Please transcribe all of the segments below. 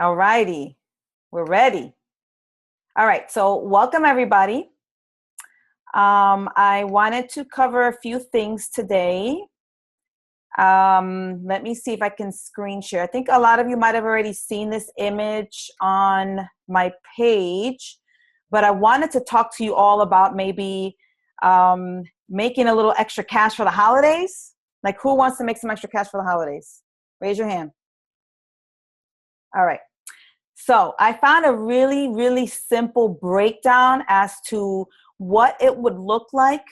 All righty, we're ready. All right, so welcome everybody. I wanted to cover a few things today. Let me see if I can screen share. I think a lot of you might have already seen this image on my page, but I wanted to talk to you all about maybe making a little extra cash for the holidays. Like, who wants to make some extra cash for the holidays? Raise your hand. All right. So I found a really, really simple breakdown as to what it would look like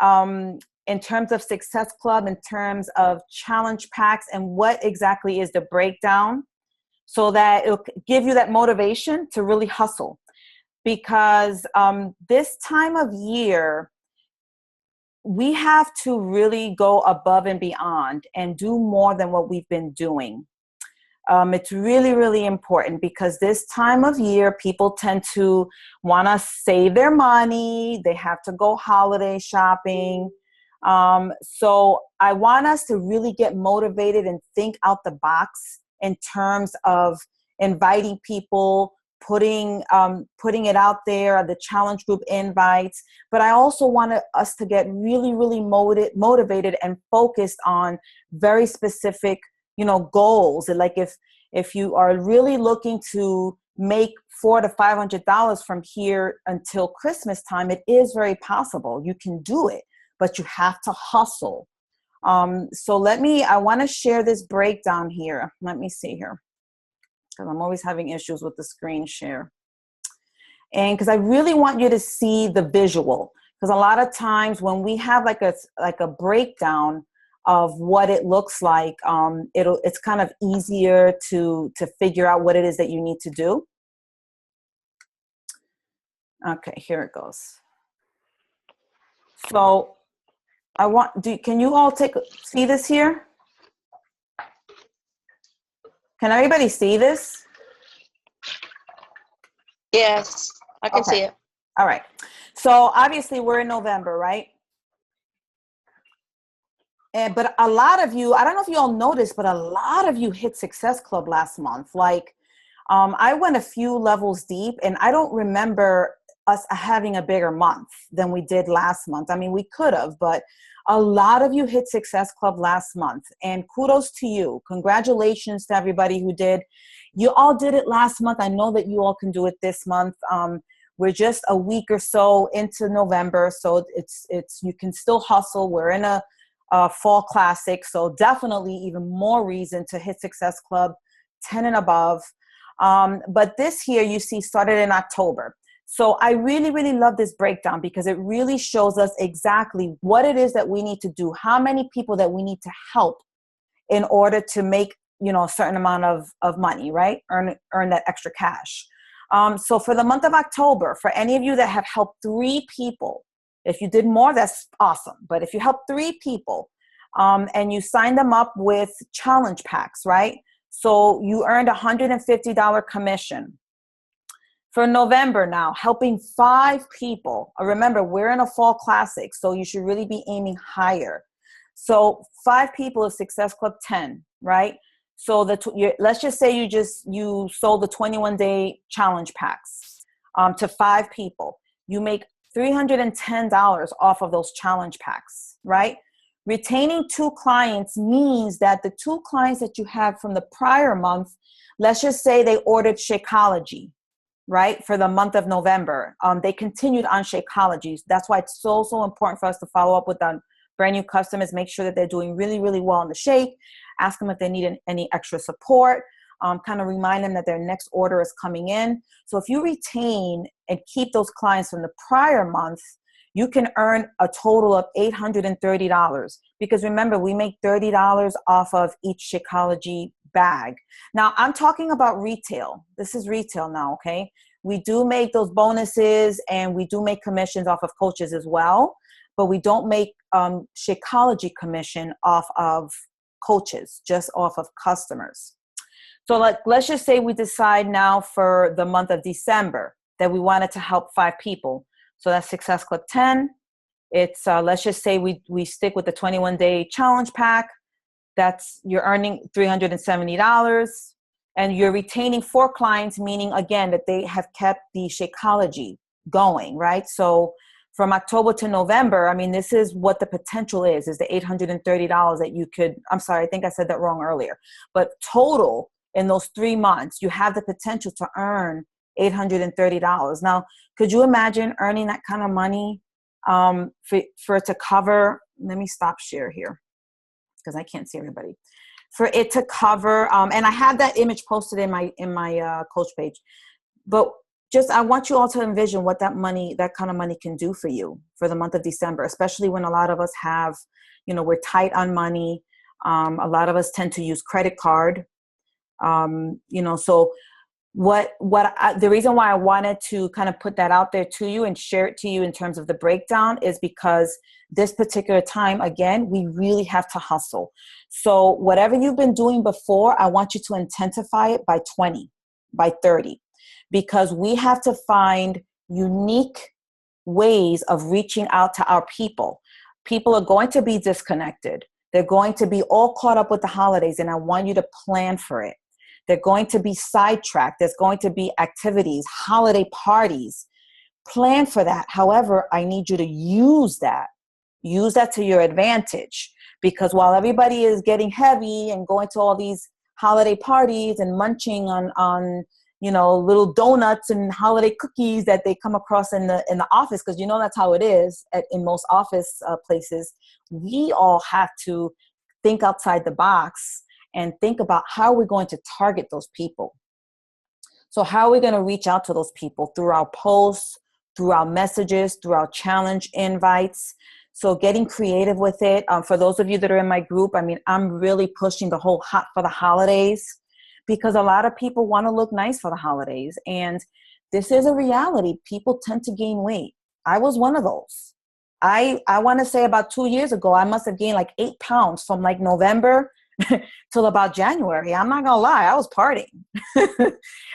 in terms of Success Club, in terms of challenge packs, and what exactly is the breakdown, so that it'll give you that motivation to really hustle. Because this time of year, we have to really go above and beyond and do more than what we've been doing. It's really, really important because this time of year, people tend to want to save their money. They have to go holiday shopping. So I want us to really get motivated and think out the box in terms of inviting people, putting it out there, the challenge group invites. But I also want us to get really, really motivated and focused on very specific goals. And like if you are really looking to make $400 to $500 from here until Christmas time, it is very possible. You can do it, but you have to hustle. So I want to share this breakdown here. Let me see here, because I'm always having issues with the screen share. And because I really want you to see the visual, because a lot of times when we have like a breakdown of what it looks like, it's kind of easier to figure out what it is that you need to do. Okay, here it goes. So can you all see this here? Can everybody see this? Yes, I can see it. All right. So obviously we're in November, right? But a lot of you, I don't know if you all noticed, but a lot of you hit Success Club last month. Like, I went a few levels deep, and I don't remember us having a bigger month than we did last month. I mean, we could have, but a lot of you hit Success Club last month, and kudos to you. Congratulations to everybody who did. You all did it last month. I know that you all can do it this month. We're just a week or so into November, so it's you can still hustle. We're in a fall classic, so definitely even more reason to hit Success Club 10 and above. But this here you see started in October. So I really, really love this breakdown because it really shows us exactly what it is that we need to do, how many people that we need to help in order to make a certain amount of money, right? Earn that extra cash. So for the month of October, for any of you that have helped 3 people, if you did more, that's awesome. But if you help 3 people and you sign them up with challenge packs, right? So you earned $150 commission. For November now, helping 5 people. Remember, we're in a fall classic, so you should really be aiming higher. So 5 people is Success Club 10, right? So let's just say you sold the 21-day challenge packs to 5 people. You make $310 off of those challenge packs, right? Retaining 2 clients means that the 2 clients that you had from the prior month, let's just say they ordered Shakeology, right? For the month of November. They continued on Shakeology. That's why it's so, so important for us to follow up with our brand new customers, make sure that they're doing really, really well on the shake, ask them if they need any extra support, kind of remind them that their next order is coming in. So if you retain and keep those clients from the prior month, you can earn a total of $830. Because remember, we make $30 off of each Shakeology bag. Now, I'm talking about retail. This is retail now, okay? We do make those bonuses and we do make commissions off of coaches as well, but we don't make Shakeology commission off of coaches, just off of customers. So let's just say we decide now for the month of December that we wanted to help 5 people. So that's Success Club 10. It's let's just say we stick with the 21-day challenge pack. You're earning $370. And you're retaining 4 clients, meaning, again, that they have kept the Shakeology going, right? So from October to November, I mean, this is what the potential is the $830 that you could, I'm sorry, I think I said that wrong earlier. But total in those 3 months, you have the potential to earn $830. Now, could you imagine earning that kind of money for it to cover, let me stop share here because I can't see everybody. For it to cover, and I have that image posted in my coach page, but just, I want you all to envision what that kind of money can do for you for the month of December, especially when a lot of us have, we're tight on money. A lot of us tend to use credit card, so the reason why I wanted to kind of put that out there to you and share it to you in terms of the breakdown is because this particular time, again, we really have to hustle. So whatever you've been doing before, I want you to intensify it by 20, by 30, because we have to find unique ways of reaching out to our people. People are going to be disconnected. They're going to be all caught up with the holidays, and I want you to plan for it. They're going to be sidetracked. There's going to be activities, holiday parties. Plan for that. However, I need you to use that to your advantage, because while everybody is getting heavy and going to all these holiday parties and munching on little donuts and holiday cookies that they come across in the office, because that's how it is in most office places, we all have to think outside the box and think about how we're going to target those people. So how are we going to reach out to those people? Through our posts, through our messages, through our challenge invites. So getting creative with it. For those of you that are in my group, I mean, I'm really pushing the whole hot for the holidays, because a lot of people want to look nice for the holidays. And this is a reality. People tend to gain weight. I was one of those. I want to say about 2 years ago, I must have gained like 8 pounds from like November till about January. I'm not gonna lie, I was partying.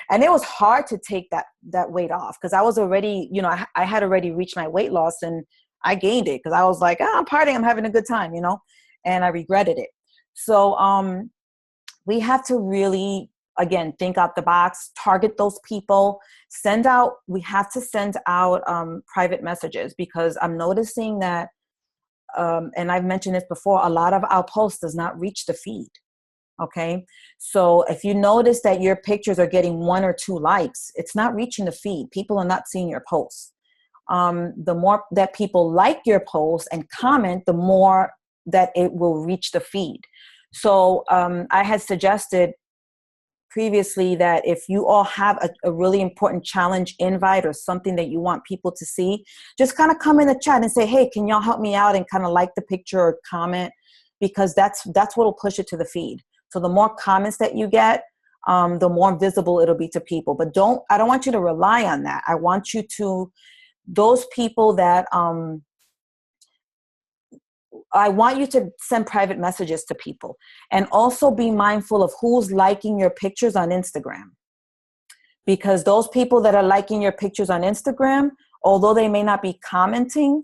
And it was hard to take that weight off, because I was already, I had already reached my weight loss, and I gained it because I was like, I'm partying, I'm having a good time, and I regretted it. So we have to really, again, think out the box, target those people, we have to send out private messages, because I'm noticing that and I've mentioned this before, a lot of our posts does not reach the feed. Okay. So if you notice that your pictures are getting 1 or 2 likes, it's not reaching the feed. People are not seeing your posts. The more that people like your posts and comment, the more that it will reach the feed. So I had suggested previously that if you all have a really important challenge invite or something that you want people to see, just kind of come in the chat and say, hey, can y'all help me out, and kind of like the picture or comment, because that's what will push it to the feed. So the more comments that you get, the more visible it'll be to people. But I don't want you to rely on that. I want you to, those people that, I want you to send private messages to people, and also be mindful of who's liking your pictures on Instagram, because those people that are liking your pictures on Instagram, although they may not be commenting,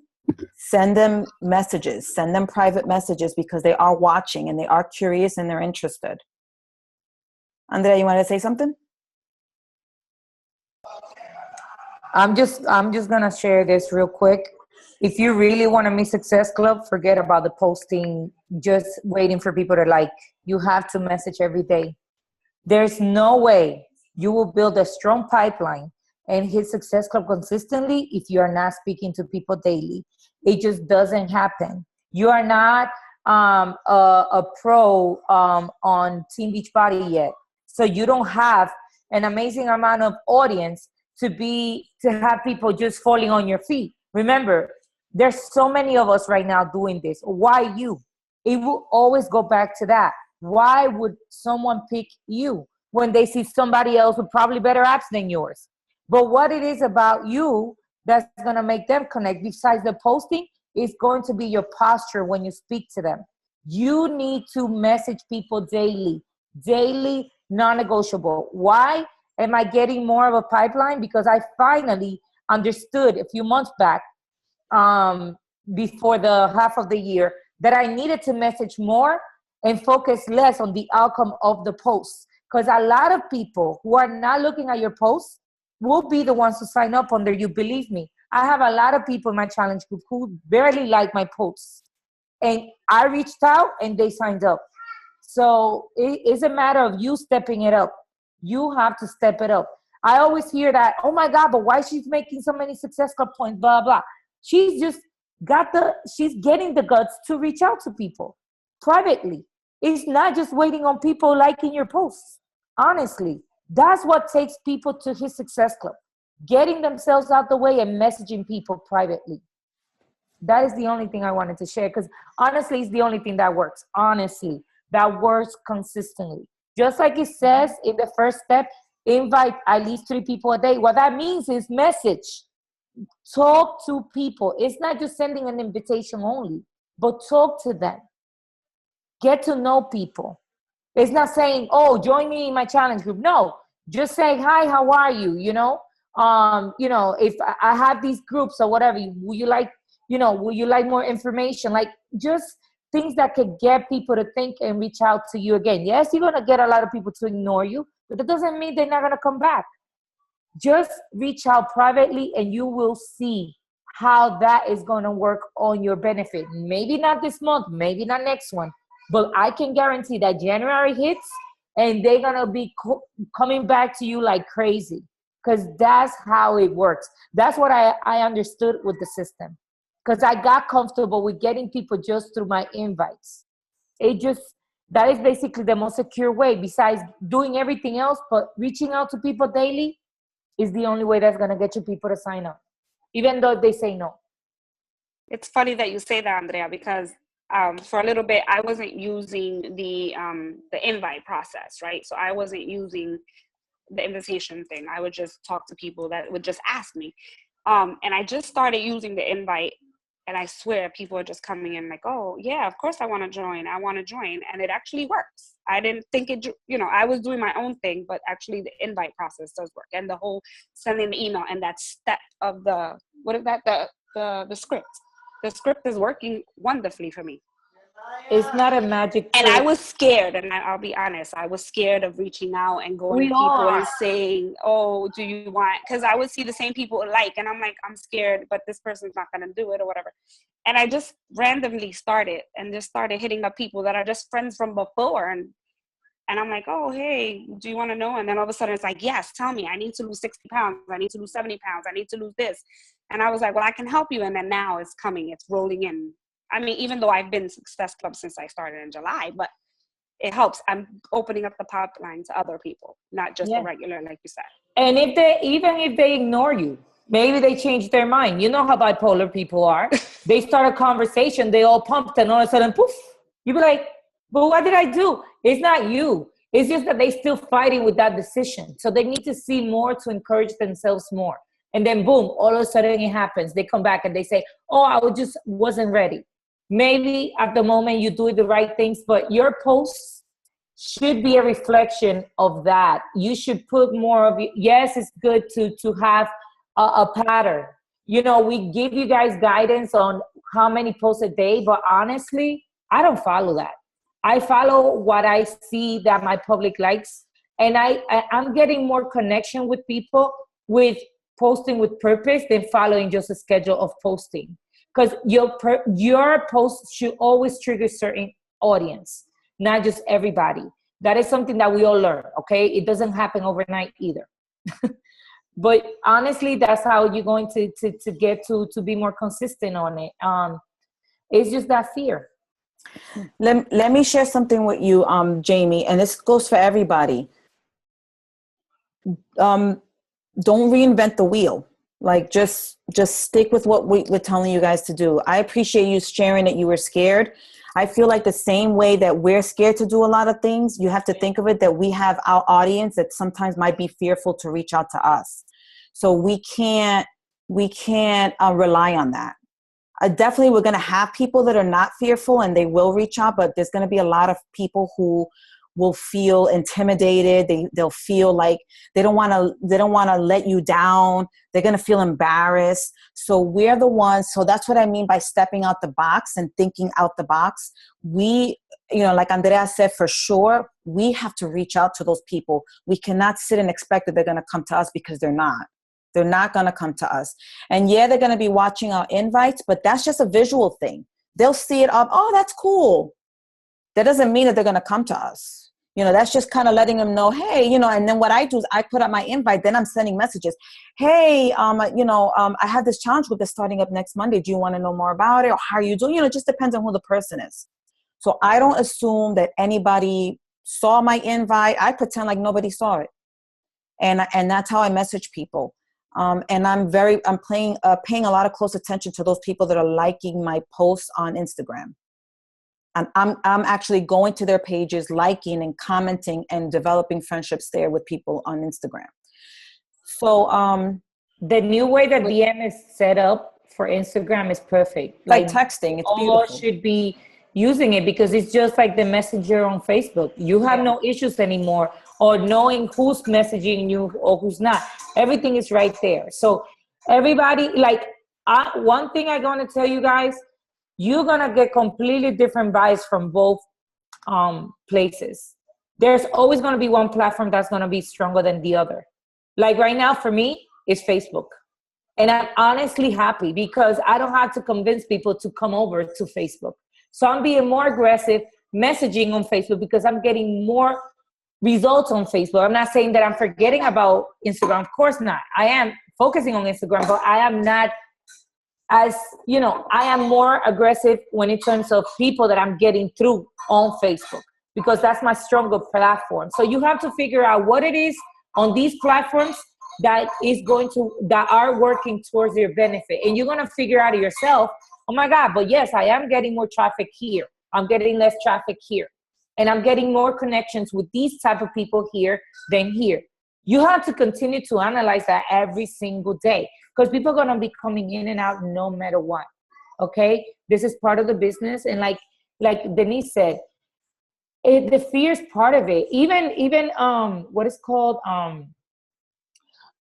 send them messages, send them private messages, because they are watching and they are curious and they're interested. Andrea, you want to say something? I'm just going to share this real quick. If you really want to meet Success Club, forget about the posting, just waiting for people to like. You have to message every day. There's no way you will build a strong pipeline and hit Success Club consistently if you are not speaking to people daily. It just doesn't happen. You are not a pro on Team Beachbody yet. So you don't have an amazing amount of audience to have people just falling on your feet. Remember, there's so many of us right now doing this. Why you? It will always go back to that. Why would someone pick you when they see somebody else with probably better apps than yours? But what it is about you that's going to make them connect, besides the posting, is going to be your posture when you speak to them. You need to message people daily, non-negotiable. Why am I getting more of a pipeline? Because I finally understood a few months back, before the half of the year, that I needed to message more and focus less on the outcome of the posts. Because a lot of people who are not looking at your posts will be the ones who sign up under you. Believe me, I have a lot of people in my challenge group who barely like my posts. And I reached out and they signed up. So it's a matter of you stepping it up. You have to step it up. I always hear that, oh my God, but why she's making so many Success Club points, blah, blah. She's just she's getting the guts to reach out to people privately. It's not just waiting on people liking your posts. Honestly, that's what takes people to his Success Club. Getting themselves out the way and messaging people privately. That is the only thing I wanted to share, because honestly, it's the only thing that works. Honestly, that works consistently. Just like it says in the first step, invite at least 3 people a day. What that means is message. Talk to people. It's not just sending an invitation only, but talk to them. Get to know people. It's not saying, oh, join me in my challenge group. No, just say, hi, how are you? If I have these groups or whatever, will you like more information? Like, just things that could get people to think and reach out to you again. Yes, you're going to get a lot of people to ignore you, but that doesn't mean they're not going to come back. Just reach out privately and you will see how that is going to work on your benefit. Maybe not this month, maybe not next one, but I can guarantee that January hits and they're going to be coming back to you like crazy, because that's how it works. That's what I understood with the system, because I got comfortable with getting people just through my invites. That is basically the most secure way, besides doing everything else, but reaching out to people daily is the only way that's going to get you people to sign up, even though they say no. It's funny that you say that, Andrea, because for a little bit, I wasn't using the invite process, right? So I wasn't using the invitation thing. I would just talk to people that would just ask me. And I just started using the invite, and I swear people are just coming in like, oh yeah, of course I want to join. And it actually works. I didn't think it, I was doing my own thing, but actually the invite process does work. And the whole sending the email and that step of the script. The script is working wonderfully for me. It's not a magic trick. And I was scared, and I'll be honest, I was scared of reaching out and going to people and saying, oh, do you want, because I would see the same people like, and I'm like, I'm scared, but this person's not going to do it or whatever. And I just randomly started hitting up people that are just friends from before. And I'm like, oh, hey, do you want to know? And then all of a sudden it's like, yes, tell me, I need to lose 60 pounds. I need to lose 70 pounds. I need to lose this. And I was like, well, I can help you. And then now it's coming, it's rolling in. I mean, even though I've been Success Club since I started in July, but it helps. I'm opening up the pipeline to other people, not just the regular, like you said. And even if they ignore you, maybe they change their mind. You know how bipolar people are. They start a conversation, they all pumped, and all of a sudden, poof, you be like, but what did I do? It's not you. It's just that they're still fighting with that decision. So they need to see more to encourage themselves more. And then boom, all of a sudden it happens. They come back and they say, oh, I just wasn't ready. Maybe at the moment you do the right things, but your posts should be a reflection of that. You should put more of it. Yes, it's good to have a pattern. We give you guys guidance on how many posts a day, but honestly, I don't follow that. I follow what I see that my public likes, and I'm getting more connection with people with posting with purpose than following just a schedule of posting. Because your posts should always trigger certain audience, not just everybody. That is something that we all learn, okay? It doesn't happen overnight either. But honestly, that's how you're going to get to be more consistent on it. It's just that fear. Let me share something with you, Jamie, and this goes for everybody. Don't reinvent the wheel. Like, just stick with what we're telling you guys to do. I appreciate you sharing that you were scared. I feel like the same way that we're scared to do a lot of things, you have to think of it that we have our audience that sometimes might be fearful to reach out to us. So we can't rely on that. Definitely we're going to have people that are not fearful and they will reach out, but there's going to be a lot of people who will feel intimidated. They'll feel like they don't want to let you down. They're going to feel embarrassed. So we're the ones. So that's what I mean by stepping out the box and thinking out the box. We like Andrea said, for sure, we have to reach out to those people. We cannot sit and expect that they're going to come to us, because they're not. They're not going to come to us. And yeah, they're going to be watching our invites, but that's just a visual thing. They'll see it up. Oh, that's cool. That doesn't mean that they're going to come to us. That's just kind of letting them know, hey, and then what I do is I put up my invite, then I'm sending messages. Hey, I have this challenge group that's starting up next Monday. Do you want to know more about it? Or how are you doing? It just depends on who the person is. So I don't assume that anybody saw my invite. I pretend like nobody saw it. And that's how I message people. And I'm paying a lot of close attention to those people that are liking my posts on Instagram. And I'm actually going to their pages, liking and commenting and developing friendships there with people on Instagram. So the new way that DM is set up for Instagram is perfect. Like texting, it's beautiful. All should be using it, because it's just like the messenger on Facebook. You have no issues anymore, or knowing who's messaging you or who's not. Everything is right there. So everybody, one thing I'm going to tell you guys, you're going to get completely different vibes from both places. There's always going to be one platform that's going to be stronger than the other. Like right now for me, it's Facebook. And I'm honestly happy, because I don't have to convince people to come over to Facebook. So I'm being more aggressive messaging on Facebook, because I'm getting more results on Facebook. I'm not saying that I'm forgetting about Instagram. Of course not. I am focusing on Instagram, but I am not I am more aggressive when in terms of people that I'm getting through on Facebook, because that's my stronger platform. So you have to figure out what it is on these platforms that are working towards your benefit. And you're going to figure out yourself, oh my God, but yes, I am getting more traffic here. I'm getting less traffic here. And I'm getting more connections with these type of people here than here. You have to continue to analyze that every single day, because people are going to be coming in and out no matter what. Okay? This is part of the business. And like Denise said, the fear is part of it. Even what is called, oh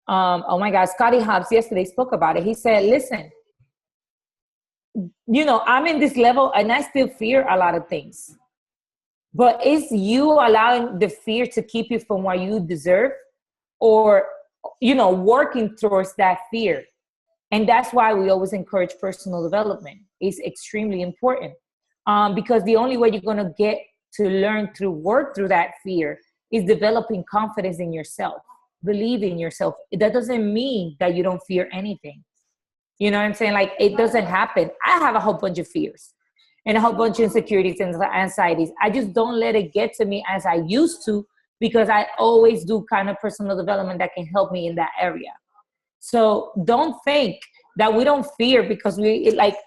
my God, Scotty Hobbs yesterday spoke about it. He said, listen, I'm in this level and I still fear a lot of things. But it's you allowing the fear to keep you from what you deserve, or, working towards that fear. And that's why we always encourage personal development. It's extremely important, because the only way you're going to get to learn to work through that fear is developing confidence in yourself, believe in yourself. That doesn't mean that you don't fear anything. You know what I'm saying? Like, it doesn't happen. I have a whole bunch of fears and a whole bunch of insecurities and anxieties. I just don't let it get to me as I used to, because I always do kind of personal development that can help me in that area. So don't think that we don't fear because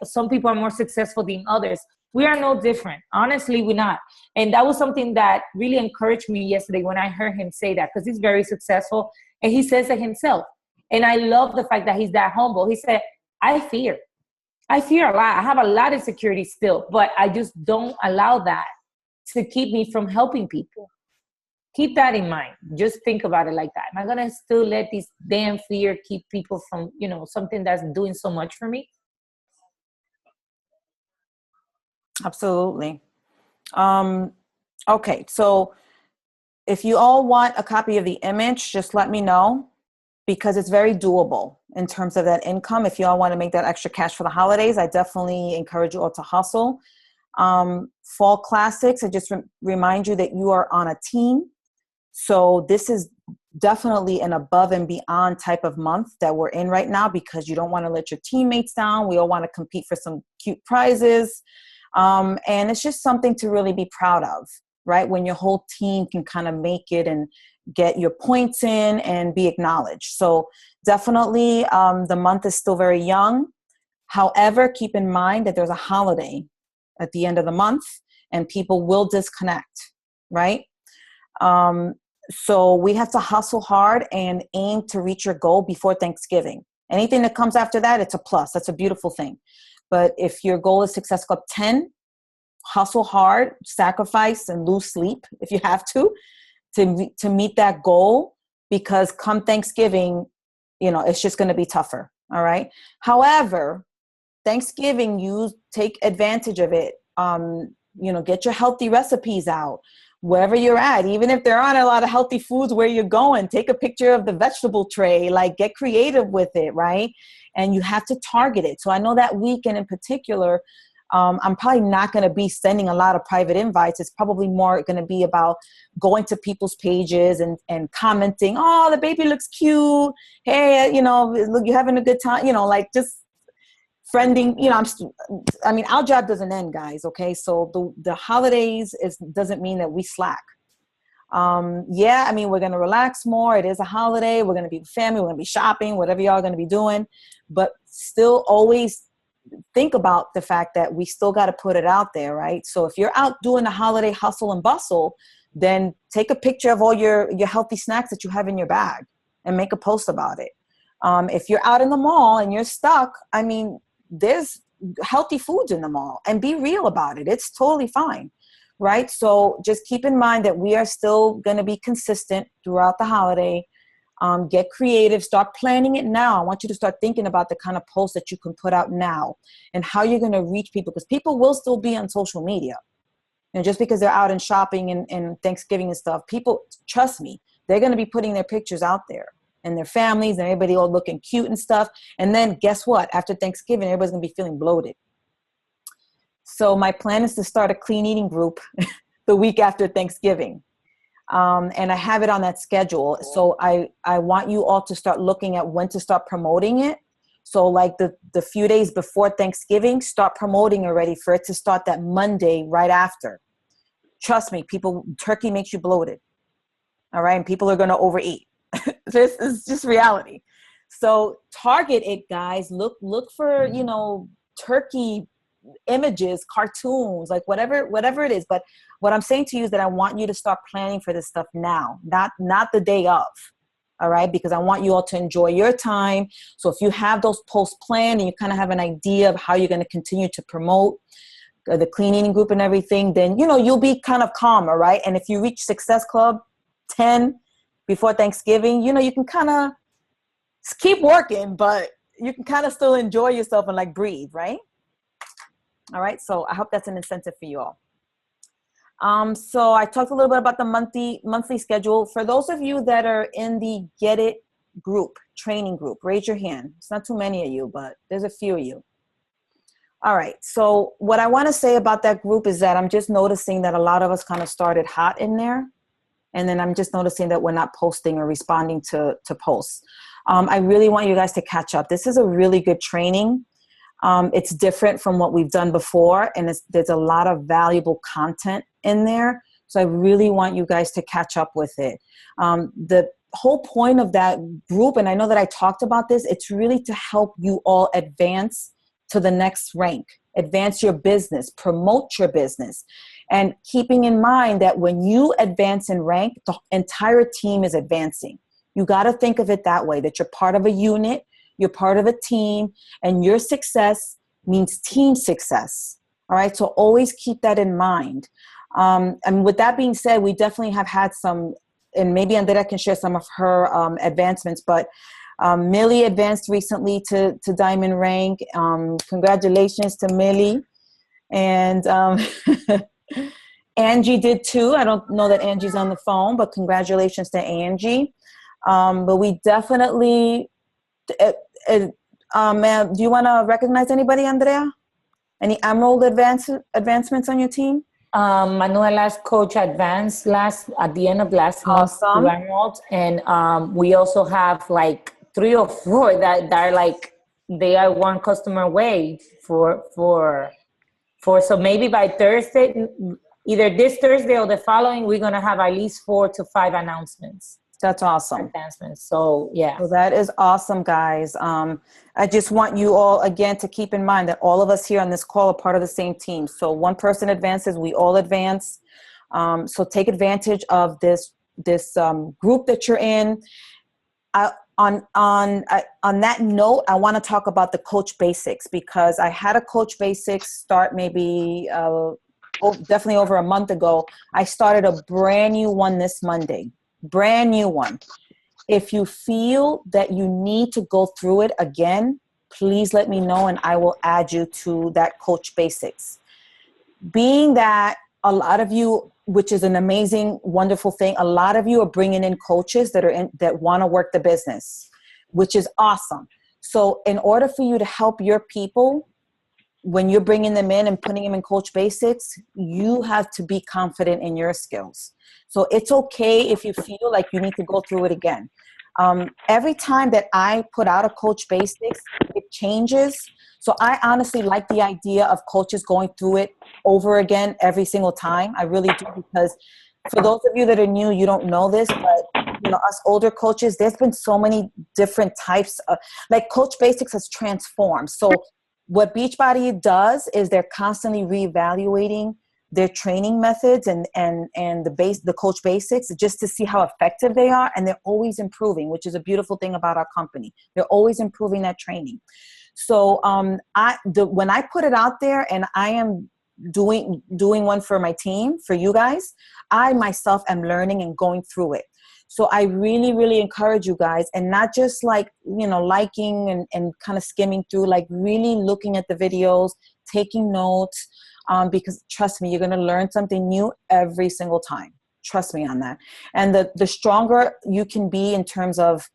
some people are more successful than others. We are no different. Honestly, we're not. And that was something that really encouraged me yesterday when I heard him say that, because he's very successful and he says it himself. And I love the fact that he's that humble. He said, I fear a lot. I have a lot of insecurity still, but I just don't allow that to keep me from helping people. Keep that in mind. Just think about it like that. Am I going to still let this damn fear keep people from, something that's doing so much for me? Absolutely. Okay. So if you all want a copy of the image, just let me know, because it's very doable in terms of that income. If you all want to make that extra cash for the holidays, I definitely encourage you all to hustle. Fall Classics, I just remind you that you are on a team. So this is definitely an above and beyond type of month that we're in right now, because you don't want to let your teammates down. We all want to compete for some cute prizes. And it's just something to really be proud of, right? When your whole team can kind of make it and get your points in and be acknowledged. So definitely the month is still very young. However, keep in mind that there's a holiday at the end of the month and people will disconnect, right? So we have to hustle hard and aim to reach your goal before Thanksgiving. Anything that comes after that, it's a plus. That's a beautiful thing. But if your goal is Success Club 10, hustle hard, sacrifice, and lose sleep if you have to meet that goal, because come Thanksgiving, it's just going to be tougher. All right. However, Thanksgiving, you take advantage of it. get your healthy recipes out wherever you're at. Even if there aren't a lot of healthy foods where you're going, take a picture of the vegetable tray, like get creative with it, right? And you have to target it. So I know that weekend in particular, I'm probably not going to be sending a lot of private invites. It's probably more going to be about going to people's pages and commenting, oh, the baby looks cute. Hey, look, you're having a good time, like just friending, our job doesn't end, guys. Okay. So the holidays doesn't mean that we slack. We're going to relax more. It is a holiday. We're going to be with family. We're going to be shopping, whatever y'all are going to be doing, but still always think about the fact that we still got to put it out there, right? So if you're out doing the holiday hustle and bustle, then take a picture of all your healthy snacks that you have in your bag and make a post about it. If you're out in the mall and you're stuck, there's healthy foods in the mall, and be real about it. It's totally fine, right? So just keep in mind that we are still going to be consistent throughout the holiday. Get creative, start planning it now. I want you to start thinking about the kind of posts that you can put out now and how you're going to reach people, because people will still be on social media. Just because they're out and shopping and Thanksgiving and stuff, people, trust me, they're going to be putting their pictures out there and their families and everybody all looking cute and stuff. And then guess what? After Thanksgiving, everybody's going to be feeling bloated. So my plan is to start a clean eating group the week after Thanksgiving. And I have it on that schedule. So I want you all to start looking at when to start promoting it. So like the few days before Thanksgiving, start promoting already for it to start that Monday right after. Trust me, turkey makes you bloated. All right. And people are going to overeat. This is just reality. So target it, guys. Look for, turkey images, cartoons, like whatever it is. But what I'm saying to you is that I want you to start planning for this stuff now, not the day of. All right. Because I want you all to enjoy your time. So if you have those posts planned and you kind of have an idea of how you're going to continue to promote the clean eating group and everything, then, you'll be kind of calmer. Right. And if you reach Success Club 10 before Thanksgiving, you can kind of keep working, but you can kind of still enjoy yourself and like breathe. Right. All right. So I hope that's an incentive for you all. So I talked a little bit about the monthly schedule. For those of you that are in the Get It group, training group, raise your hand. It's not too many of you, but there's a few of you. All right. So what I want to say about that group is that I'm just noticing that a lot of us kind of started hot in there. And then I'm just noticing that we're not posting or responding to posts. I really want you guys to catch up. This is a really good training. It's different from what we've done before, and there's a lot of valuable content in there. So I really want you guys to catch up with it. The whole point of that group, and I know that I talked about this, it's really to help you all advance to the next rank, advance your business, promote your business. And keeping in mind that when you advance in rank, the entire team is advancing. You got to think of it that way, that you're part of a unit, you're part of a team, and your success means team success. All right. So always keep that in mind. And with that being said, we definitely have had some, and maybe Andrea can share some of her advancements, but Millie advanced recently to Diamond rank. Congratulations to Millie. And Angie did too. I don't know that Angie's on the phone, but congratulations to Angie. But we definitely, ma'am, do you want to recognize anybody, Andrea? Any Emerald advancements on your team? Manuela's coach advanced at the end of last month to Emerald, and we also have like 3 or 4 that are like they are one customer away for so maybe by Thursday, either this Thursday or the following, we're gonna have at least 4 to 5 announcements. That's awesome. Advancements. So yeah. So that is awesome, guys. I just want you all again to keep in mind that all of us here on this call are part of the same team. So one person advances, we all advance. So take advantage of this group that you're in. On that note, I want to talk about the Coach Basics, because I had a Coach Basics start maybe definitely over a month ago. I started a brand new one this Monday. Brand new one. If you feel that you need to go through it again, please let me know and I will add you to that Coach Basics. being that a lot of you, which is an amazing, wonderful thing, a lot of you are bringing in coaches that want to work the business, which is awesome. So in order for you to help your people, when you're bringing them in and putting them in Coach Basics, you have to be confident in your skills. So it's okay if you feel like you need to go through it again. Every time that I put out a Coach Basics, it changes. So I honestly like the idea of coaches going through it over again every single time. I really do, because for those of you that are new, you don't know this, but you know, us older coaches, there's been so many different types of, like, Coach Basics has transformed. So what Beachbody does is they're constantly reevaluating their training methods and the Coach Basics, just to see how effective they are, and they're always improving, which is a beautiful thing about our company. They're always improving that training. So when I put it out there, and I am doing one for my team, for you guys, I myself am learning and going through it. So I really, really encourage you guys, and not just like, you know, liking and kind of skimming through, like really looking at the videos, taking notes, because trust me, you're going to learn something new every single time. Trust me on that. And the stronger you can be in terms of,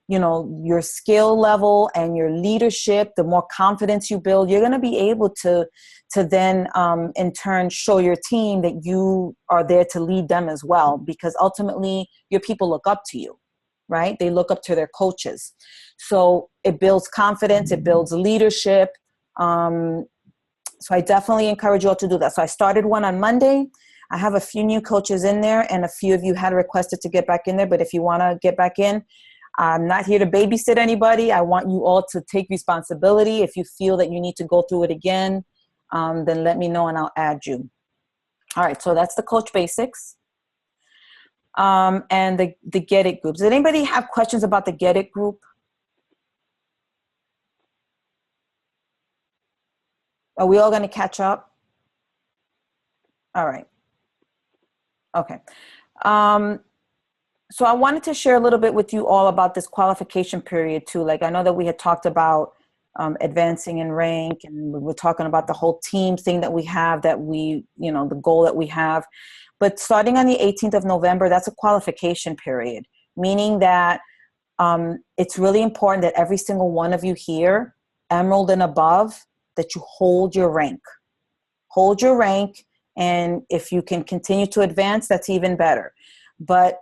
you know, your skill level and your leadership, the more confidence you build, you're going to be able to then in turn show your team that you are there to lead them as well, because ultimately your people look up to you, right? They look up to their coaches. So it builds confidence, it builds leadership. So I definitely encourage you all to do that. So I started one on Monday. I have a few new coaches in there, and a few of you had requested to get back in there, but if you want to get back in, I'm not here to babysit anybody. I want you all to take responsibility. If you feel that you need to go through it again, then let me know and I'll add you. All right, so that's the Coach Basics. And the Get It group. Does anybody have questions about the Get It group? Are we all going to catch up? All right. Okay. So I wanted to share a little bit with you all about this qualification period too. Like, I know that we had talked about advancing in rank, and we were talking about the whole team thing that we have, that we, you know, the goal that we have. But starting on the 18th of November, that's a qualification period, meaning that it's really important that every single one of you here, Emerald and above, that you hold your rank. Hold your rank, and if you can continue to advance, that's even better. But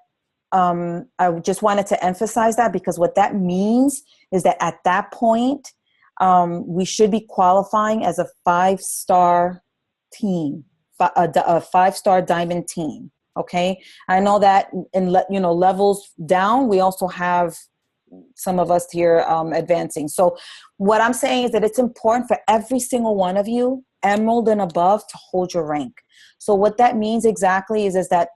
I just wanted to emphasize that, because what that means is that at that point, we should be qualifying as a 5-star team, a 5-star diamond team. Okay. I know that in, you know, levels down, we also have some of us here advancing. So what I'm saying is that it's important for every single one of you, Emerald and above, to hold your rank. So what that means exactly is that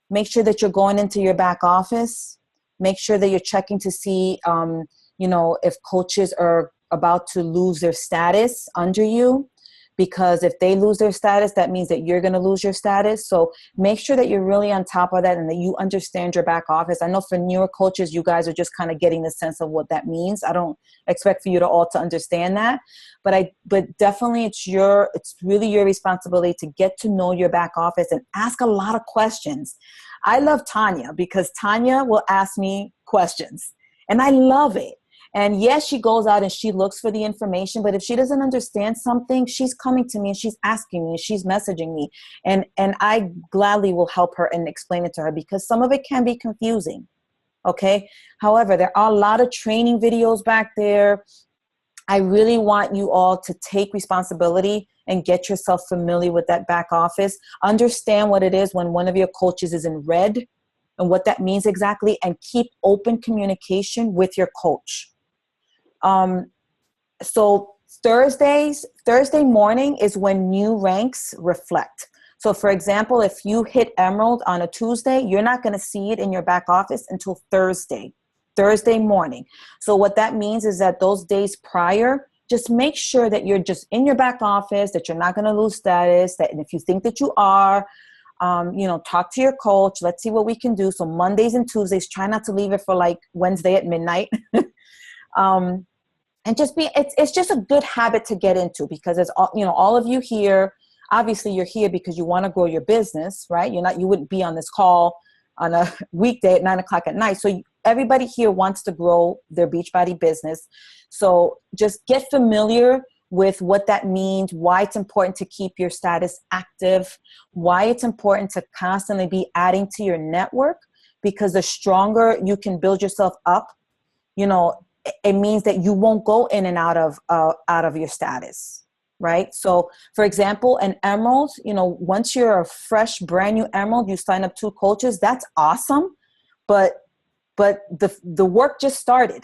make sure that you're going into your back office. Make sure that you're checking to see, you know, if coaches are about to lose their status under you, because if they lose their status, that means that you're going to lose your status. So make sure that you're really on top of that and that you understand your back office. I know for newer coaches, you guys are just kind of getting the sense of what that means. I don't expect for you to all to understand that, but definitely it's really your responsibility to get to know your back office and ask a lot of questions. I love Tanya, because Tanya will ask me questions, and I love it. And yes, she goes out and she looks for the information, but if she doesn't understand something, she's coming to me and she's asking me, she's messaging me, and I gladly will help her and explain it to her, because some of it can be confusing. Okay. However, there are a lot of training videos back there. I really want you all to take responsibility and get yourself familiar with that back office. Understand what it is when one of your coaches is in red and what that means exactly, and keep open communication with your coach. So Thursday morning is when new ranks reflect. So for example, if you hit Emerald on a Tuesday, you're not going to see it in your back office until Thursday morning. So what that means is that those days prior, just make sure that you're just in your back office, that you're not going to lose status, and if you think that you are, you know, talk to your coach. Let's see what we can do. So Mondays and Tuesdays, try not to leave it for like Wednesday at midnight. And just it's just a good habit to get into, because as all, you know, all of you here, Obviously you're here because you want to grow your business, right? You wouldn't be on this call on a weekday at 9:00 at night. So everybody here wants to grow their Beachbody business. So just get familiar with what that means, why it's important to keep your status active, why it's important to constantly be adding to your network, because the stronger you can build yourself up, it means that you won't go in and out of your status, right? So for example, an emerald, once you're a fresh, brand new emerald, you sign up 2 coaches, that's awesome. But the work just started,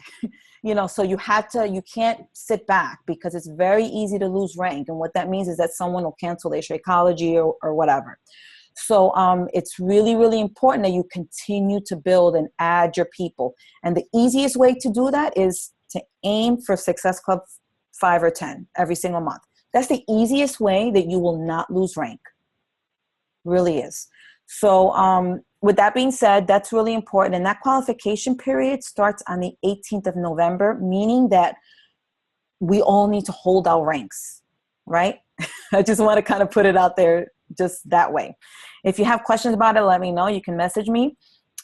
so you can't sit back, because it's very easy to lose rank. And what that means is that someone will cancel their Shakeology or whatever. So it's really, really important that you continue to build and add your people. And the easiest way to do that is to aim for Success Club 5 or 10 every single month. That's the easiest way that you will not lose rank. Really is. So with that being said, that's really important. And that qualification period starts on the 18th of November, meaning that we all need to hold our ranks, right? I just want to kind of put it out there just that way. If you have questions about it, let me know. You can message me.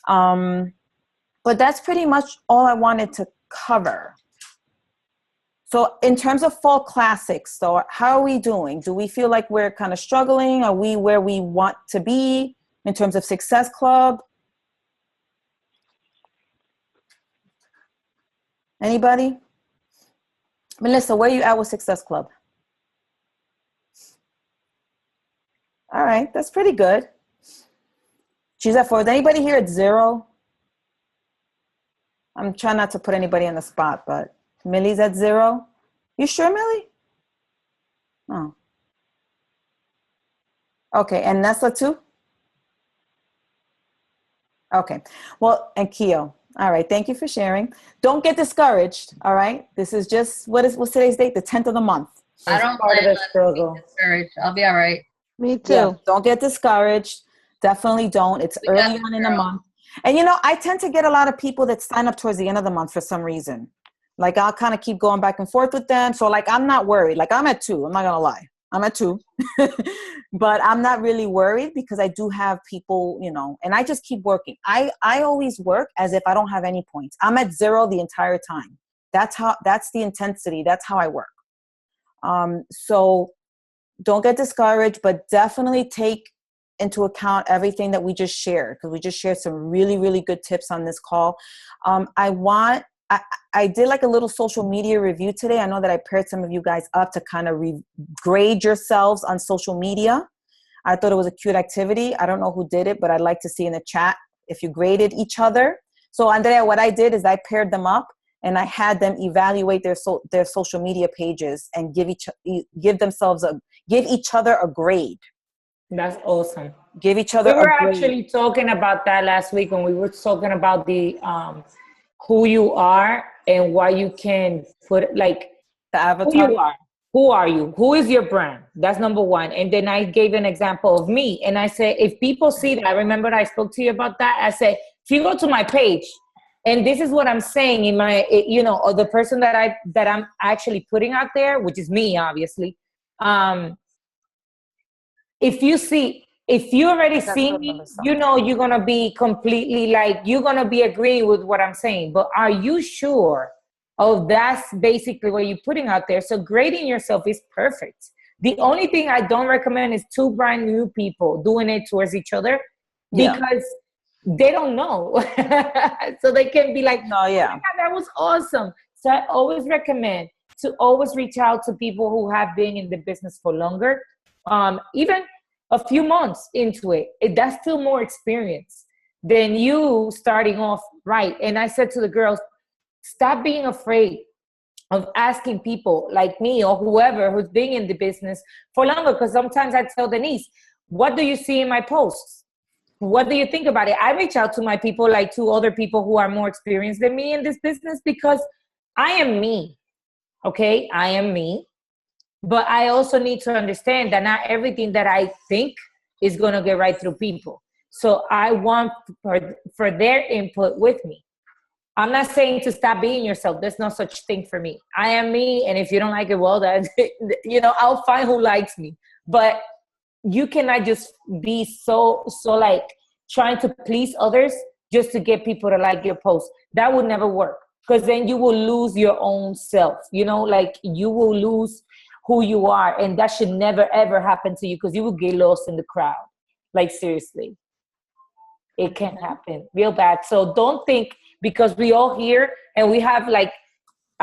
But that's pretty much all I wanted to cover. So in terms of fall classics, so how are we doing? Do we feel like we're kind of struggling? Are we where we want to be in terms of Success Club? Anybody? Melissa, where are you at with Success Club? All right, that's pretty good. She's at 4. Is anybody here at 0? I'm trying not to put anybody on the spot, but Millie's at 0. You sure, Millie? Oh. Okay, and Nessa too? Okay, well, and Keo. All right, thank you for sharing. Don't get discouraged, all right? This is just, what's today's date? The 10th of the month. I don't part of plan the on struggle. being discouraged. I'll be all right. Me too. Yeah, don't get discouraged. Definitely don't. It's We got early this, on in the girl. month. And I tend to get a lot of people that sign up towards the end of the month for some reason. Like I'll kind of keep going back and forth with them. So like, I'm not worried. Like I'm at 2. I'm not going to lie. I'm at 2. But I'm not really worried, because I do have people, and I just keep working. I always work as if I don't have any points. I'm at 0 the entire time. That's the intensity. That's how I work. So don't get discouraged, but definitely take into account everything that we just shared, because we just shared some really, really good tips on this call. I did like a little social media review today. I know that I paired some of you guys up to kind of grade yourselves on social media. I thought it was a cute activity. I don't know who did it, but I'd like to see in the chat if you graded each other. So Andrea, what I did is I paired them up and I had them evaluate their social media pages and give each other a grade. That's awesome. Give each other We were a grade. actually talking about that last week when we were talking about the who you are and why you can put like The avatar. who you are. Who are you? Who is your brand? That's number 1. And then I gave an example of me. And I said, if people see that, I remember I spoke to you about that. I said, if you go to my page, and this is what I'm saying in my, or the person that I'm actually putting out there, which is me, obviously. If you already see me, you're going to be completely like, you're going to be agreeing with what I'm saying. But are you sure? Oh, that's basically what you're putting out there. So grading yourself is perfect. The only thing I don't recommend is 2 brand new people doing it towards each other, because they don't know. So they can be like, no, yeah. Oh my God, that was awesome. So I always recommend to always reach out to people who have been in the business for longer. Even a few months into it, that's still more experience than you starting off right. And I said to the girls, stop being afraid of asking people like me or whoever who's been in the business for longer. Because sometimes I tell Denise, what do you see in my posts? What do you think about it? I reach out to my people, like to other people who are more experienced than me in this business, because I am me. Okay, I am me. But I also need to understand that not everything that I think is going to get right through people. So I want for their input with me. I'm not saying to stop being yourself. There's no such thing for me. I am me. And if you don't like it, well, that, I'll find who likes me. But you cannot just be so like trying to please others just to get people to like your post. That would never work, because then you will lose your own self, you know, like you will lose who you are, and that should never ever happen to you, because you will get lost in the crowd. Like seriously, it can happen real bad. So don't think because we all here and we have like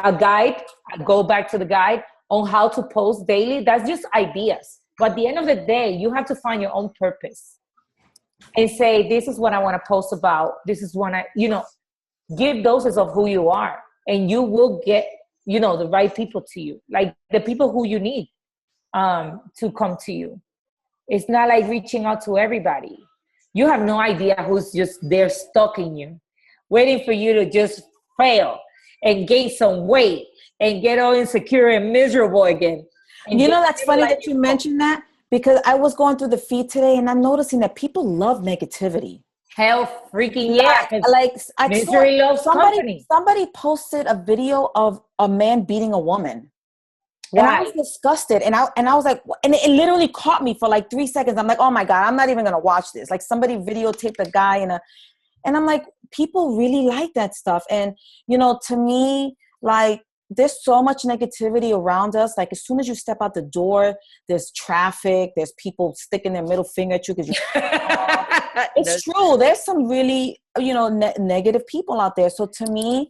a guide, I go back to the guide on how to post daily. That's just ideas. But at the end of the day, you have to find your own purpose and say, this is what I want to post about. This is what I, you know, give doses of who you are, and you will get, you know, the right people to you, like the people who you need to come to you. It's not like reaching out to everybody. You have no idea who's just there stalking you, waiting for you to just fail and gain some weight and get all insecure and miserable again. And you know, that's funny that you mentioned that, because I was going through the feed today and I'm noticing that people love negativity. Hell freaking yeah. Like I misery loves company. Somebody posted a video of a man beating a woman. Why? And I was disgusted. And I was like, and it literally caught me for like 3 seconds. I'm like, oh my God, I'm not even going to watch this. Like somebody videotaped a guy and I'm like, people really like that stuff. And, you know, to me, like, there's so much negativity around us. Like as soon as you step out the door, there's traffic, there's people sticking their middle finger at you because it's true. There's some really, you know, negative people out there. So to me,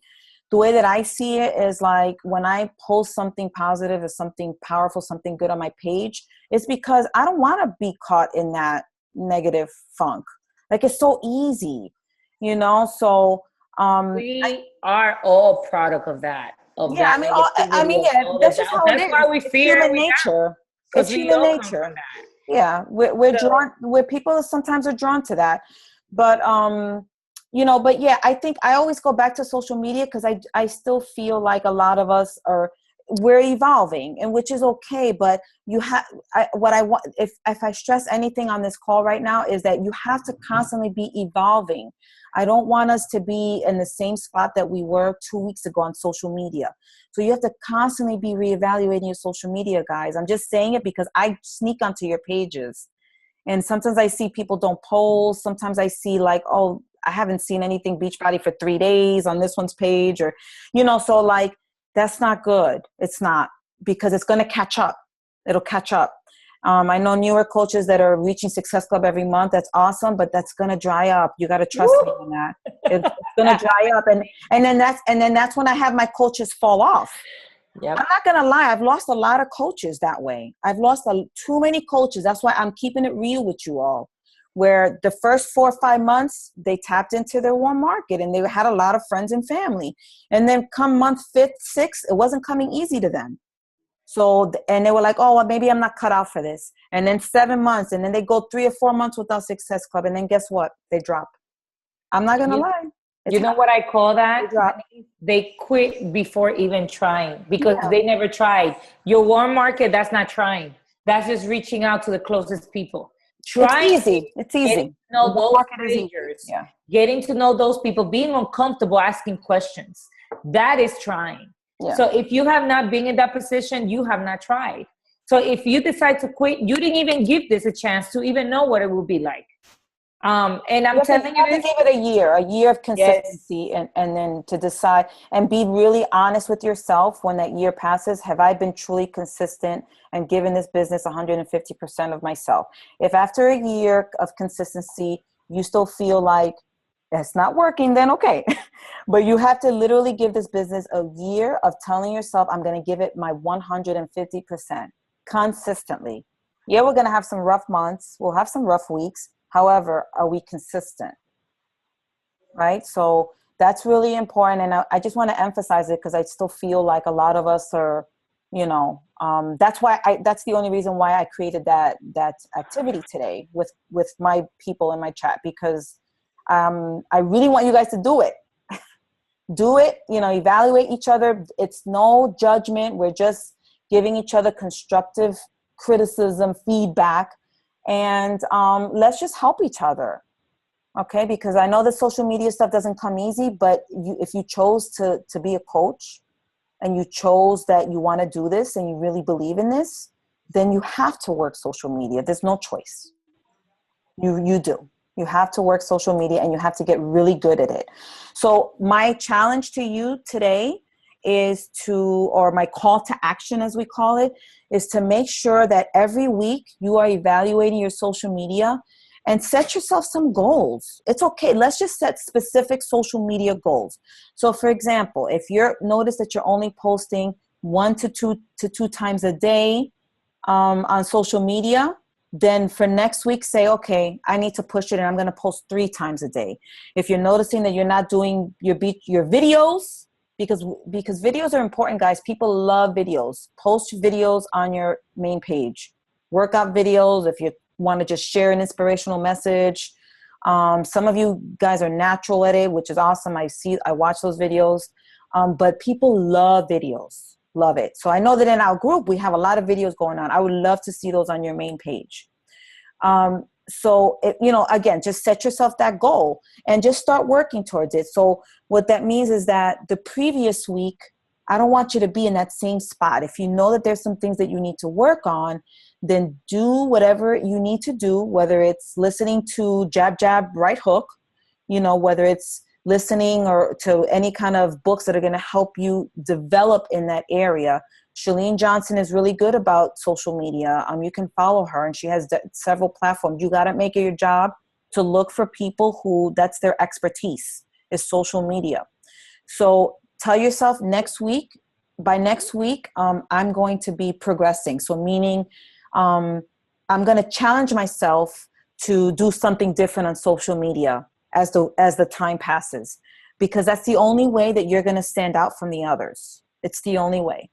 the way that I see it is like when I post something positive or something powerful, something good on my page, it's because I don't want to be caught in that negative funk. Like it's so easy, you know? So we are all product of that. Yeah, I mean, yeah, that's just how it is. That's why we fear human nature. It's human nature. Yeah, we're drawn. Where people sometimes are drawn to that, but you know, but yeah, I think I always go back to social media because I still feel like a lot of us we're evolving, and which is okay. But you have what I want. If I stress anything on this call right now is that you have to constantly be evolving. I don't want us to be in the same spot that we were 2 weeks ago on social media. So you have to constantly be reevaluating your social media, guys. I'm just saying it because I sneak onto your pages. And sometimes I see people don't post. Sometimes I see like, oh, I haven't seen anything Beachbody for 3 days on this one's page, or, you know, so like, that's not good. It's not, because it's going to catch up. It'll catch up. I know newer coaches that are reaching Success Club every month. That's awesome, but that's going to dry up. You got to trust me on that. It's going to dry up. And then that's when I have my coaches fall off. Yep. I'm not going to lie. I've lost a lot of coaches that way. I've lost too many coaches. That's why I'm keeping it real with you all, where the first 4 or 5 months, they tapped into their warm market and they had a lot of friends and family. And then come month 5th, 6th, it wasn't coming easy to them. So, and they were like, oh, well, maybe I'm not cut out for this. And then 7 months, and then they go 3 or 4 months without Success Club. And then guess what? They drop. I'm not going to lie. You know what I call that? They quit before even trying, because they never tried. Your warm market, that's not trying. That's just reaching out to the closest people. Trying, it's easy. Getting to know those strangers, getting to know those people, being uncomfortable, asking questions. That is trying. Yeah. So if you have not been in that position, you have not tried. So if you decide to quit, you didn't even give this a chance to even know what it will be like. And I'm telling you, give it a year of consistency, and then to decide and be really honest with yourself when that year passes. Have I been truly consistent and given this business 150% of myself? If after a year of consistency, you still feel like it's not working, then okay. But you have to literally give this business a year of telling yourself, I'm going to give it my 150% consistently. Yeah, we're going to have some rough months. We'll have some rough weeks. However, are we consistent? Right? So that's really important. And I just want to emphasize it because I still feel like a lot of us are, you know, that's the only reason why I created that activity today with my people in my chat, because I really want you guys to do it. Do it, you know, evaluate each other. It's no judgment. We're just giving each other constructive criticism, feedback, and let's just help each other. Okay, because I know the social media stuff doesn't come easy, but if you chose to be a coach and you chose that you want to do this and you really believe in this, then you have to work social media. There's no choice. You do. You have to work social media, and you have to get really good at it. So my challenge to you today is or my call to action, as we call it, is to make sure that every week you are evaluating your social media and set yourself some goals. It's okay. Let's just set specific social media goals. So for example, if notice that you're only posting 1 to 2 times a day on social media, then for next week, say, okay, I need to push it and I'm going to post 3 times a day. If you're noticing that you're not doing your videos, because videos are important, guys. People love videos. Post videos on your main page. Workout videos, if you want to just share an inspirational message. Some of you guys are natural at it, which is awesome. I watch those videos. But people love videos. Love it. So I know that in our group, we have a lot of videos going on. I would love to see those on your main page. So, again, just set yourself that goal and just start working towards it. So what that means is that the previous week, I don't want you to be in that same spot. If you know that there's some things that you need to work on, then do whatever you need to do, whether it's listening to Jab, Jab, Right Hook, whether it's listening or to any kind of books that are going to help you develop in that area. Chalene Johnson is really good about social media. You can follow her, and she has several platforms. You got to make it your job to look for people who that's their expertise is social media. So tell yourself by next week, I'm going to be progressing. So meaning I'm going to challenge myself to do something different on social media as the time passes, because that's the only way that you're going to stand out from the others. It's the only way.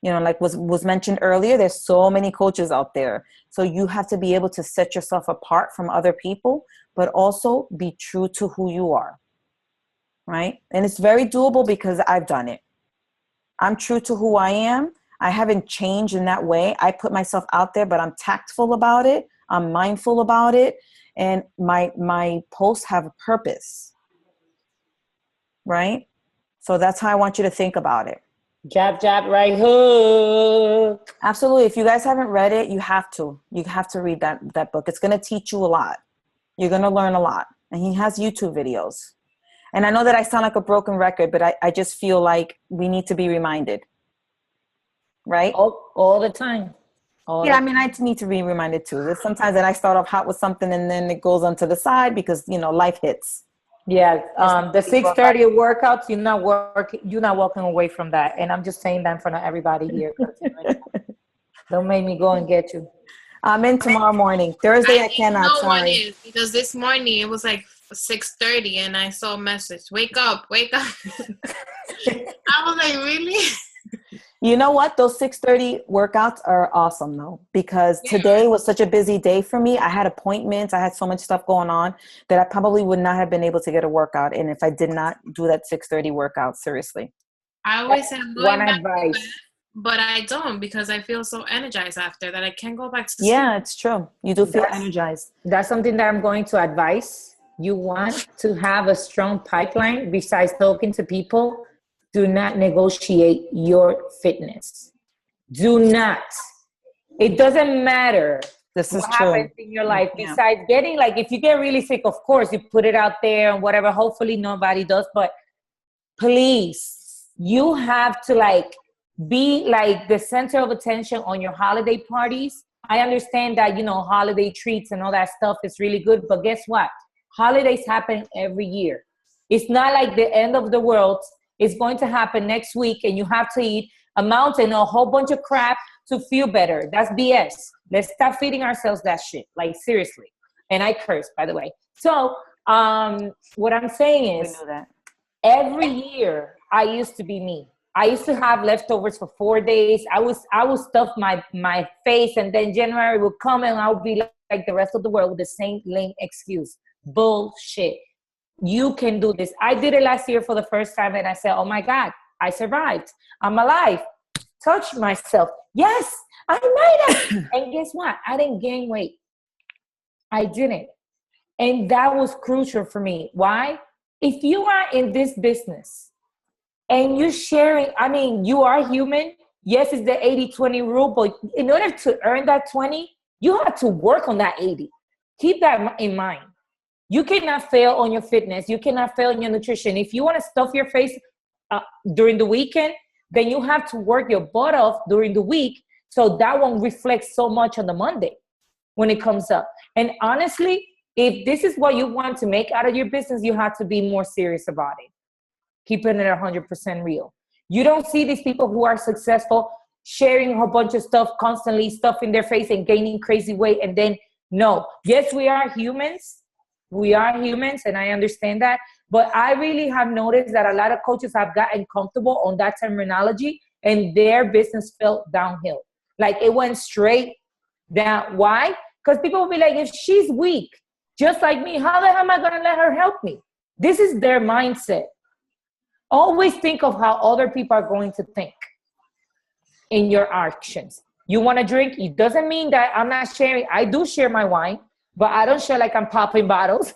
Like was mentioned earlier, there's so many coaches out there. So you have to be able to set yourself apart from other people, but also be true to who you are. Right? And it's very doable because I've done it. I'm true to who I am. I haven't changed in that way. I put myself out there, but I'm tactful about it. I'm mindful about it. And my posts have a purpose. Right? So that's how I want you to think about it. Jab, jab, right hook. Absolutely. If you guys haven't read it, you have to. You have to read that book. It's going to teach you a lot. You're going to learn a lot. And he has YouTube videos. And I know that I sound like a broken record, but I just feel like we need to be reminded. Right? All the time. I need to be reminded too. There's sometimes that I start off hot with something and then it goes on to the side because, life hits. Yeah, the 6:30 workouts, you're not walking away from that. And I'm just saying that in front of everybody here. Don't make me go and get you. I'm in tomorrow morning. Thursday I cannot. No one is, because this morning it was like 6:30 and I saw a message. Wake up. I was like, really? You know what? Those 6:30 workouts are awesome though, because today was such a busy day for me. I had appointments. I had so much stuff going on that I probably would not have been able to get a workout. And if I did not do that 6:30 workout, seriously. I always have one advice, but I don't, because I feel so energized after that. I can't go back to sleep. Yeah, it's true. You do feel energized. That's something that I'm going to advise. You want to have a strong pipeline besides talking to people. Do not negotiate your fitness. Do not. It doesn't matter this is what true. happens in your life. Besides getting, if you get really sick, of course, you put it out there and whatever. Hopefully nobody does. But please, you have to be the center of attention on your holiday parties. I understand that, holiday treats and all that stuff is really good. But guess what? Holidays happen every year. It's not like the end of the world. It's going to happen next week and you have to eat a mountain, a whole bunch of crap to feel better. That's BS. Let's stop feeding ourselves that shit. Seriously. And I curse, by the way. So what I'm saying is every year I used to be me. I used to have leftovers for 4 days. I would stuff my face, and then January would come and I would be like the rest of the world with the same lame excuse. Bullshit. You can do this. I did it last year for the first time and I said, oh my God, I survived. I'm alive. Touch myself. Yes, I made it. And guess what? I didn't gain weight. I didn't. And that was crucial for me. Why? If you are in this business and you're sharing, you are human. Yes, it's the 80-20 rule, but in order to earn that 20, you have to work on that 80. Keep that in mind. You cannot fail on your fitness. You cannot fail in your nutrition. If you want to stuff your face during the weekend, then you have to work your butt off during the week, so that won't reflect so much on the Monday when it comes up. And honestly, if this is what you want to make out of your business, you have to be more serious about it. Keeping it 100% real. You don't see these people who are successful sharing a whole bunch of stuff, constantly stuffing their face and gaining crazy weight. And then, no. Yes, we are humans. We are humans, and I understand that. But I really have noticed that a lot of coaches have gotten comfortable on that terminology, and their business fell downhill. Like, it went straight down. Why? Because people will be like, if she's weak, just like me, how the hell am I going to let her help me? This is their mindset. Always think of how other people are going to think in your actions. You want to drink? It doesn't mean that I'm not sharing. I do share my wine, but I don't share like I'm popping bottles.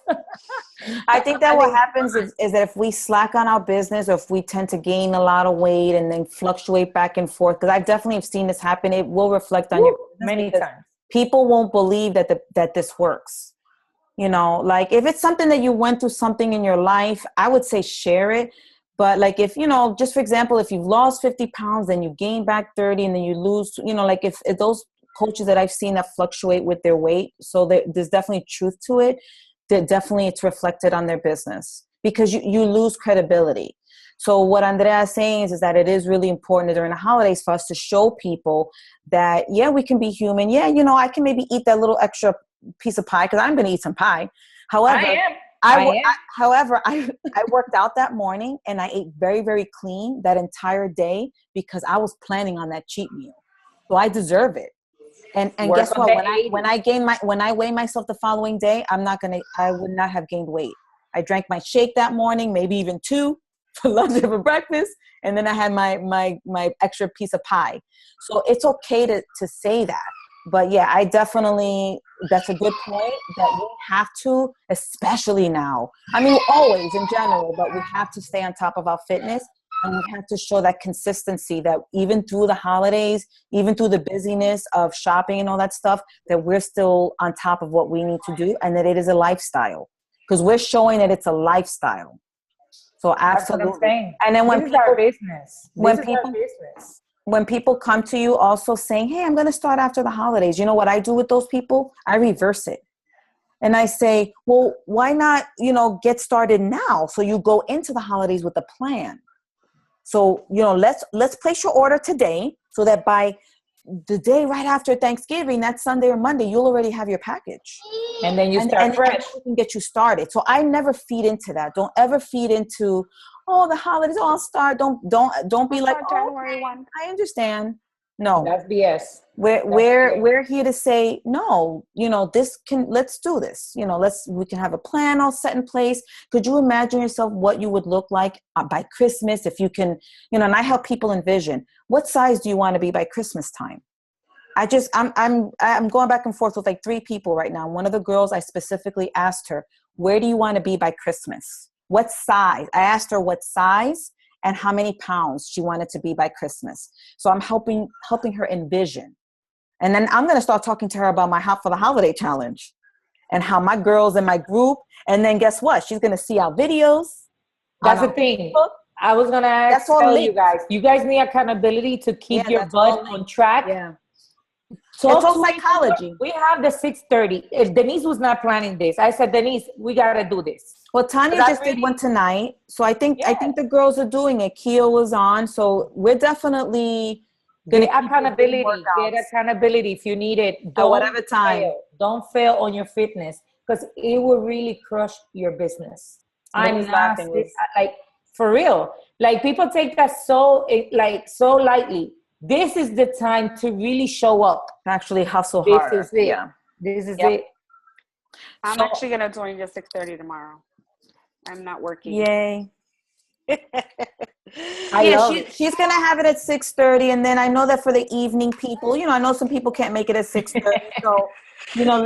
I think that what happens is that if we slack on our business, or if we tend to gain a lot of weight and then fluctuate back and forth, because I definitely have seen this happen, it will reflect on your business many times. People won't believe that this works. You know, like if it's something that you went through something in your life, I would say share it. But like if, you know, just for example, if you've lost 50 pounds and you gain back 30 and then you lose, you know, like if those coaches that I've seen that fluctuate with their weight, so there's definitely truth to it, that definitely it's reflected on their business, because you lose credibility. So what Andrea is saying is that it is really important during the holidays for us to show people that, yeah, we can be human. Yeah, you know, I can maybe eat that little extra piece of pie because I'm going to eat some pie. However, I worked out that morning and I ate very, very clean that entire day because I was planning on that cheat meal. So I deserve it. And guess what? When I weigh myself the following day, I would not have gained weight. I drank my shake that morning, maybe even 2 for lunch and for breakfast. And then I had my extra piece of pie. So it's okay to say that. But yeah, that's a good point that we have to, especially now. I mean, always in general, but we have to stay on top of our fitness, and we have to show that consistency that even through the holidays, even through the busyness of shopping and all that stuff, that we're still on top of what we need to do, and that it is a lifestyle, because we're showing that it's a lifestyle. So absolutely. And then when people come to you also saying, hey, I'm going to start after the holidays, you know what I do with those people? I reverse it. And I say, well, why not, you know, get started now? So you go into the holidays with a plan. So, you know, let's place your order today so that by the day right after Thanksgiving, that Sunday or Monday, you'll already have your package. And then you start fresh. And we can get you started. So I never feed into that. Don't ever feed into, oh, the holidays, I'll start. Don't be like, January 1. I understand. No. That's BS. We're here to say, no, you know, let's do this. You know, we can have a plan all set in place. Could you imagine yourself what you would look like by Christmas if you can, you know, and I help people envision, what size do you want to be by Christmas time? I'm going back and forth with like 3 people right now. One of the girls, I specifically asked her, where do you want to be by Christmas? What size? I asked her what size and how many pounds she wanted to be by Christmas. So I'm helping her envision. And then I'm going to start talking to her about my Hot for the Holiday challenge and how my girls in my group, and then guess what? She's going to see our videos. That's the thing. I was going to tell you guys need accountability to keep your butt on track. Yeah. So it's all psychology. We have the 6:30. If Denise was not planning this, I said, Denise, we got to do this. Well, Tanya just did one tonight. So I think the girls are doing it. Kia was on. So we're definitely get accountability. Get accountability if you need it. At whatever time. Don't fail on your fitness, because it will really crush your business. I'm not like, for real. Like, people take that so lightly. This is the time to really show up. Actually hustle hard. This is it. Yeah. This is it. I'm actually going to join you 6:30 tomorrow. I'm not working. Yay. She's going to have it at 6:30. And then I know that for the evening people, you know, I know some people can't make it at 6:30. So, you know,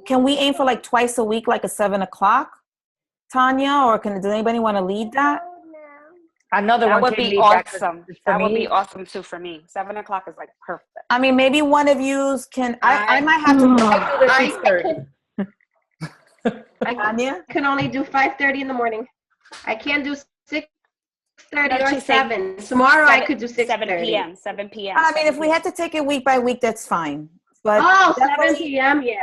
can we aim for like twice a week, like a 7 o'clock, Tanya? Or does anybody want to lead that? Another That one would can be be awesome. for That would me. be awesome too for me. 7 o'clock is like perfect. I mean, maybe one of yous can. I might have to. I do the 6:30. Anya? can only do 5:30 in the morning. I can't do 6:30 No, or she's saying 7. Tomorrow I could do 7 6:30. p.m. 7 p.m. I mean, 7 if we had to take it week by week, that's fine. But Oh, 7 definitely- p.m. Yeah.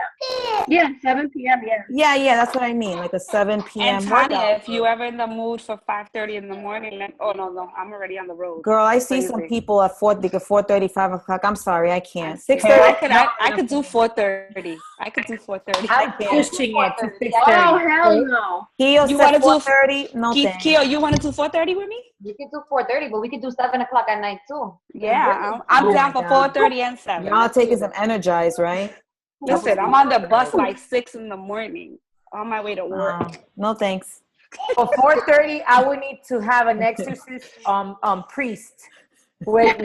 Yeah, 7 p.m. Yeah. yeah, that's what I mean. Like a 7 p.m. And Tanya, workout. if you ever in the mood for 5:30 in the morning, oh no, I'm already on the road. Girl, I see some Crazy. people at 4:30, 5 o'clock. I'm sorry, I can't. Yeah, 6:30. I could do 4:30. I could do 4:30. I'm pushing it to 6:30. Oh, hell no. Keo You said wanna do 4:30. No thanks. Keo, you want to do 4:30 with me? You can do 4:30, but we could do 7 o'clock at night too. Yeah, I'm Oh down my for God. 4:30 and 7. Y'all taking some Energize, right? Listen, I'm on the bus like 6 in the morning on my way to work. No thanks. For 4:30, I would need to have an exorcist priest. Wait,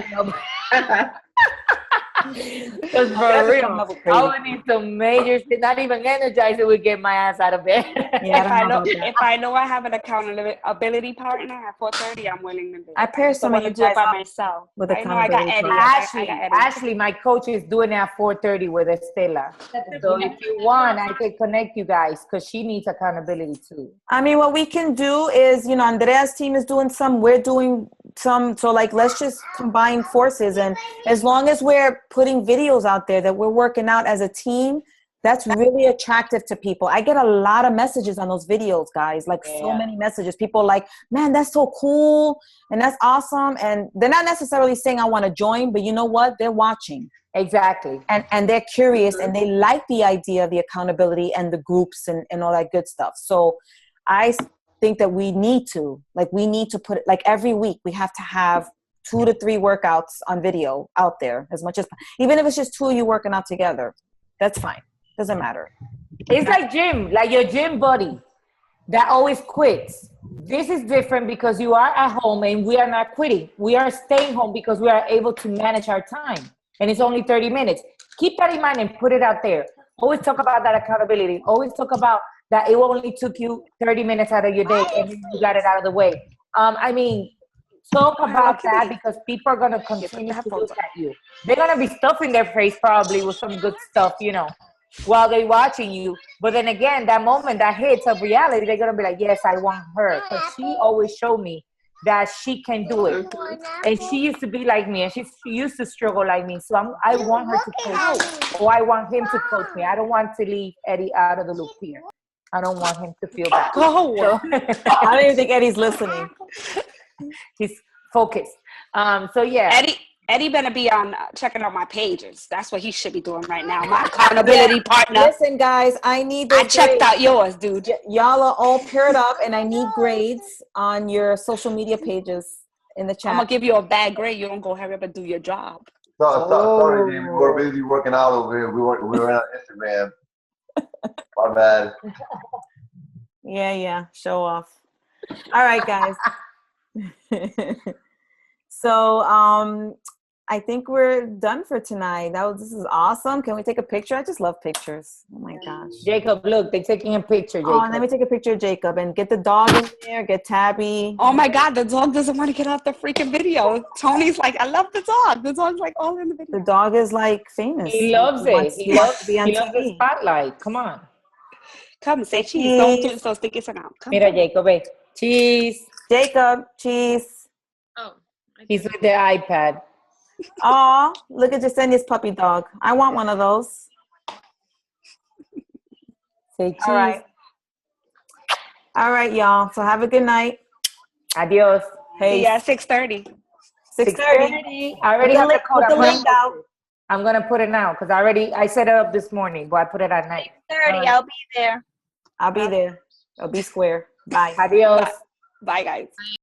because for real, I would need some major shit. Not even Energizer would get my ass out of bed. Yeah, I don't know about that. If I know I have an accountability partner at 4:30, I'm willing to do it. I pair I some want of to you do it guys by up myself. with I know I got accountability Eddie. partner. I got Eddie. Ashley, my coach is doing it at 4:30 with Estela. So if you want, I can connect you guys because she needs accountability too. I mean, what we can do is, Andrea's team is doing some, we're doing some. So like, let's just combine forces. And as long as we're putting videos out there that we're working out as a team, that's really attractive to people. I get a lot of messages on those videos, guys, like so many messages. People are like, man, that's so cool. And that's awesome. And they're not necessarily saying I want to join, but you know what? They're watching. Exactly. And they're curious and they like the idea of the accountability and the groups and all that good stuff. So I think that we need to put it, like every week we have to have 2 to 3 workouts on video out there as much as, even if it's just 2 of you working out together, that's fine. Doesn't matter. It's like gym, like your gym buddy that always quits. This is different because you are at home and we are not quitting. We are staying home because we are able to manage our time. And it's only 30 minutes. Keep that in mind and put it out there. Always talk about that accountability. Always talk about that it only took you 30 minutes out of your day and you got it out of the way. I mean, talk about that because people are going to continue to look at you. They're going to be stuffing their face probably with some good stuff, while they're watching you. But then again, that moment that hits of reality, they're going to be like, yes, I want her. Because she always showed me that she can do it. And she used to be like me, and she used to struggle like me. So I want her to coach, or I want him to coach me. I don't want to leave Eddie out of the loop here. I don't want him to feel bad. So, I don't even think Eddie's listening. He's focused. So yeah. Eddie better be on checking out my pages. That's what he should be doing right now. My accountability partner. Listen, guys, I need those I checked grades. out yours, dude. Y'all are all paired up, and I need grades on your social media pages in the chat. I'm gonna give you a bad grade. You don't go hurry up and do your job. Sorry, dude. We were busy working out over here. We were on Instagram. My bad. Yeah. Show off. All right, guys. So, I think we're done for tonight. This is awesome. Can we take a picture? I just love pictures. Oh my gosh. Jacob, look, they're taking a picture, Jacob. Oh, let me take a picture of Jacob and get the dog in there, get Tabby. Oh my God, the dog doesn't want to get off the freaking video. Tony's like, I love the dog. The dog's like all in the video. The dog is like famous. He loves it. He loves the spotlight. Come on. Come, say cheese. Don't do it so stick it out. Come. Mira, Jacob, cheese. Jacob, cheese. Oh. He's with the iPad. Oh, look at Yesenia's puppy dog. I want one of those. Say cheese. All right, y'all. So have a good night. Adios. Hey, Yeah, 6:30. 6:30. I already have the code. Put the link out. I'm going to put it now because I set it up this morning, but I put it at night. 30. I'll be there. I'll be there. I'll be square. Bye. Adios. Bye, guys.